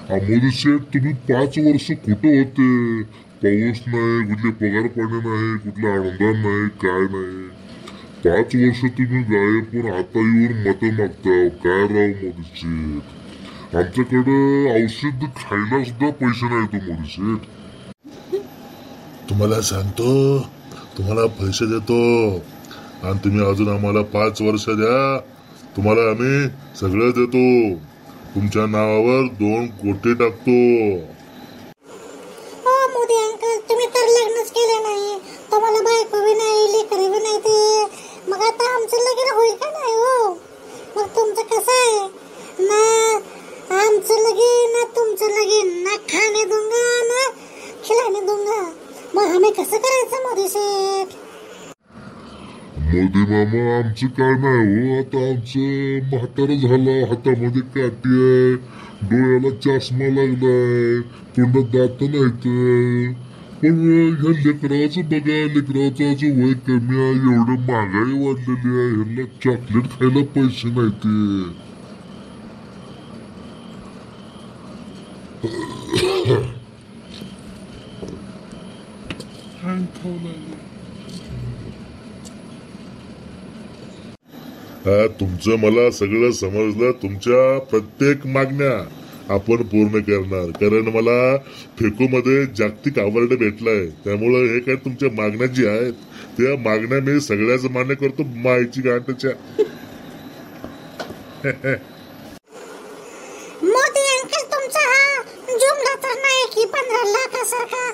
मोदी शेठ, तुम्ही 5 वर्ष कुठं होते? पाऊस नाही, कुठले पगार पाणी नाही, कुठलं अनुदान नाही, काय नाही. 5 वर्ष तुम्ही गायब, पण आता येऊन मतं मागता. काय राव मोदी शेठ, आमच्याकडं औषध खायला सुद्धा पैसे नाही तो मोदी शेठ. तुम्हाला सांगतो, तुम्हाला पैसे देतो आणि तुम्ही अजून आम्हाला 5 वर्ष द्या. तुम्हाला आम्ही सगळं देतो. तुमच्या नावावर 2 कोटी टाकतो. हो मोदी अंकल, तुम्ही तर लग्नच केलं नाही, तुम्हाला बायको बी नाही, लेकरं बी नाही, ते मग आता आमचं लगीन होईल का नाही? हो मग तुमचं कसं आहे ना, आमचं लगीन ना तुमचं लगीन, ना खाणे दूंगा ना खिलाने दूंगा. मग आम्ही कसं करायचं मोदी शेठ? मोदी मामा, आमचं काय नाही हो. आता आमचं म्हातारं झालं, हातामध्ये काठी आहे, डोळ्याला चष्मा लागलाय, तोंडात दात नाहीत. पण ह्या लेकराचं बघा, लेकराचं अजून वय कमी आहे, एवढं महागाई वाढलेली आहे, ह्यांना चॉकलेट खायला पैसे नाहीत. तुमचं मला सगळं समजलं. तुमच्या प्रत्येक मागण्या आपण पूर्ण करणार, कारण मला फेको मध्ये जागतिक अवॉर्ड भेटलाय. त्यामुळं हे काय तुमच्या मागण्या जी आहेत त्या मागण्या मी सगळ्याच मान्य करतो. मायची गाठच्या. मोदी अंकल, तुमचा हा जुमला तर नाही की 15 लाखासारखा.